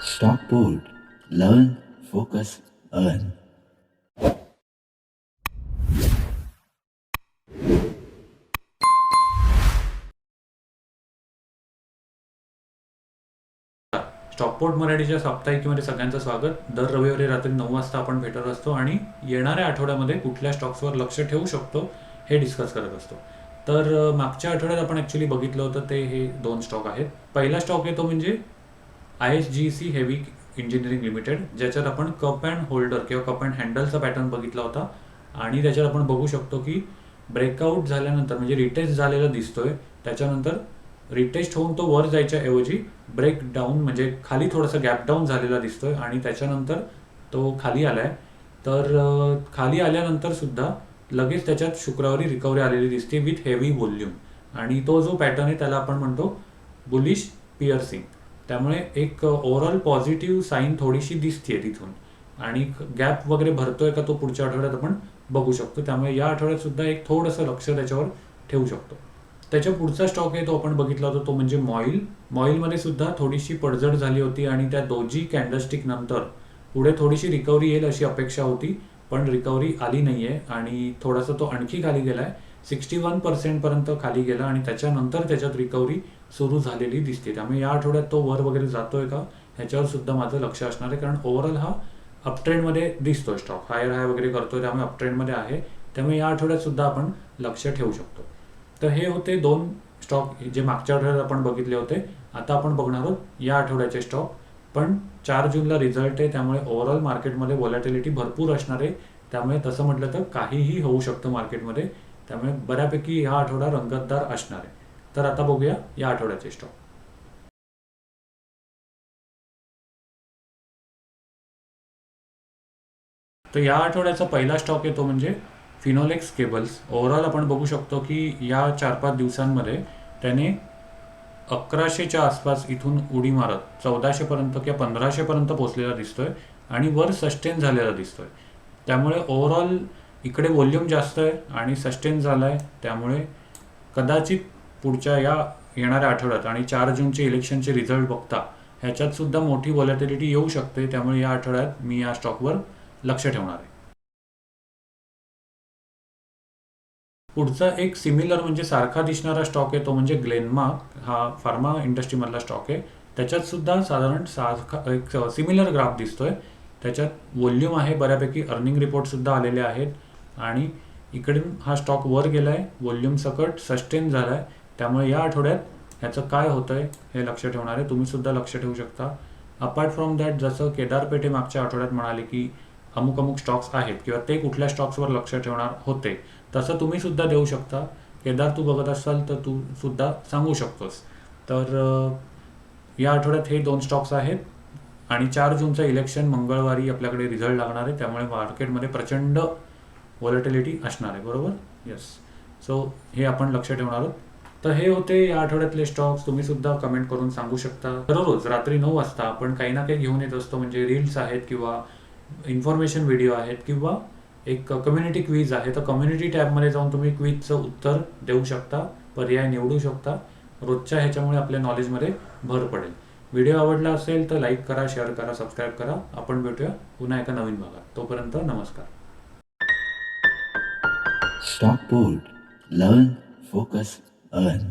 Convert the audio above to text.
Stock Board. Learn, focus, earn. Stockport मराठीच्या साप्ताहिकीमध्ये सगळ्यांचं स्वागत. दर रविवारी रात्री 9 वाजता आपण भेटत असतो आणि येणाऱ्या आठवड्यामध्ये कुठल्या स्टॉक्सवर लक्ष ठेवू शकतो हे डिस्कस करत असतो. तर मागच्या आठवड्यात आपण ॲक्च्युली बघितलं होतं ते हे 2 स्टॉक आहेत. पहिला स्टॉक आहे तो म्हणजे ISGC हेवी इंजिनिअरिंग लिमिटेड, ज्याच्यात आपण कप अँड होल्डर किंवा कप अँड हँडलचा पॅटर्न बघितला होता आणि त्याच्यात आपण बघू शकतो की ब्रेकआउट झाल्यानंतर म्हणजे रिटेस्ट झालेला दिसतोय, त्याच्यानंतर रिटेस्ट होऊन तो वर जायच्या ऐवजी ब्रेक डाऊन म्हणजे खाली थोडासा गॅप डाऊन झालेला दिसतोय आणि त्याच्यानंतर तो खाली आलाय. तर खाली आल्यानंतर सुद्धा लगेच त्याच्यात शुक्रवारी रिकव्हरी आलेली दिसते विथ हेवी व्हॉल्यूम आणि तो जो पॅटर्न आहे त्याला आपण म्हणतो बुलिश पिअर्सिंग. त्यामुळे एक ओव्हरऑल पॉझिटिव्ह साईन थोडीशी दिसते तिथून आणि गॅप वगैरे भरतोय का तो पुढच्या आठवड्यात आपण बघू शकतो. त्यामुळे या आठवड्यात सुद्धा एक थोडंसं लक्ष त्याच्यावर ठेवू शकतो. त्याच्या पुढचा स्टॉक आहे तो आपण बघितला होता तो म्हणजे मॉईलमध्ये सुद्धा थोडीशी पडझड झाली होती आणि त्या दोजी कॅन्डलस्टिक नंतर पुढे थोडीशी रिकव्हरी येईल अशी अपेक्षा होती, पण रिकव्हरी आली नाहीये आणि थोडासा तो आणखी खाली गेलाय. 61% पर्यंत खाली गेला आणि त्याच्यानंतर त्याच्यात रिकव्हरी सुरू झालेली दिसते. त्यामुळे या आठवड्यात तो वर वगैरे जातोय का ह्याच्यावर सुद्धा माझं लक्ष असणार आहे, कारण ओव्हरऑल हा अपट्रेंडमध्ये दिसतोय स्टॉक, हायर हाय वगैरे करतोय त्यामुळे अपट्रेंडमध्ये आहे. त्यामुळे या आठवड्यात सुद्धा आपण लक्ष ठेवू शकतो. तर हे होते 2 स्टॉक जे मागच्या आठवड्यात आपण बघितले होते. आता आपण बघणार आहोत या आठवड्याचे स्टॉक. पण 4 जूनला रिझल्ट आहे, त्यामुळे ओव्हरऑल मार्केटमध्ये व्हॉलॅटिलिटी भरपूर असणार आहे. त्यामुळे तसं म्हटलं तर काहीही होऊ शकतं मार्केटमध्ये. त्यामुळे बऱ्यापैकी हा आठवडा रंगतदार असणार आहे. तर आता बघूया या आठवड्याचे स्टॉक. तर या आठवड्याचा पहिला स्टॉक आहे तो म्हणजे फिनोलेक्स केबल्स. ओव्हरऑल आपण बघू शकतो की या 4-5 दिवसांमध्ये त्याने 1100च्या आसपास इथून उडी मारत 1400 पर्यंत किंवा 1500 पर्यंत पोहोचलेला दिसतोय आणि वर सस्टेन झालेला दिसतोय. त्यामुळे ओव्हरऑल इकडे व्हॉल्यूम जास्त आहे आणि सस्टेन झालाय. त्यामुळे कदाचित पुढच्या येणाऱ्या आठवड्यात आणि 4 जूनचे इलेक्शनचे रिझल्ट बघता ह्याच्यात सुद्धा मोठी व्हॉलॅटिलिटी येऊ शकते. त्यामुळे या आठवड्यात मी या स्टॉकवर लक्ष ठेवणार आहे. पुढचा एक सिमिलर म्हणजे सारखा दिसणारा स्टॉक आहे तो म्हणजे ग्लेनमार्क. हा फार्मा इंडस्ट्रीमधला स्टॉक आहे. त्याच्यात सुद्धा साधारण सारखा एक सिमिलर ग्राफ दिसतोय. त्याच्यात व्हॉल्यूम आहे बऱ्यापैकी, अर्निंग रिपोर्ट सुद्धा आलेले आहेत आणि इकडून हा स्टॉक वर गेलाय, व्हॉल्यूम सकट सस्टेन झालाय. त्यामुळे या आठवड्यात ह्याचं काय होतंय हे लक्ष ठेवणार आहे. तुम्ही सुद्धा लक्ष ठेवू शकता. अपार्ट फ्रॉम दॅट, जसं केदार पेठे मागच्या आठवड्यात म्हणाले की अमुक स्टॉक्स आहेत किंवा ते कुठल्या स्टॉक्सवर लक्ष ठेवणार होते, तसं तुम्ही सुद्धा देऊ शकता. केदार, तू बघत असाल तर तू सुद्धा सांगू शकतोस. तर या आठवड्यात हे 2 स्टॉक्स आहेत आणि 4 जूनचं इलेक्शन मंगळवारी आपल्याकडे रिझल्ट लागणार आहे. त्यामुळे मार्केटमध्ये प्रचंड व्हॉलॅटिलिटी असणार आहे, बरोबर? येस. सो हे आपण लक्ष ठेवणार आहोत. तर हे होते या आठवड्यातले स्टॉक्स. तुम्ही सुद्धा कमेंट करून सांगू शकता. दररोज रात्री 9 वाजता आपण काही ना काही घेऊन येत असतो, म्हणजे रील्स आहेत किंवा इन्फॉर्मेशन व्हिडिओ आहेत किंवा एक कम्युनिटी क्विज आहे. तर कम्युनिटी टॅबमध्ये जाऊन तुम्ही क्विजचं उत्तर देऊ शकता, पर्याय निवडू शकता. रोजच्या ह्याच्यामुळे आपल्या नॉलेजमध्ये भर पडेल. व्हिडिओ आवडला असेल तर लाईक करा, शेअर करा, सबस्क्राईब करा. आपण भेटूया पुन्हा एका नवीन भागात. तोपर्यंत नमस्कार. Stock Board. Learn, focus, earn.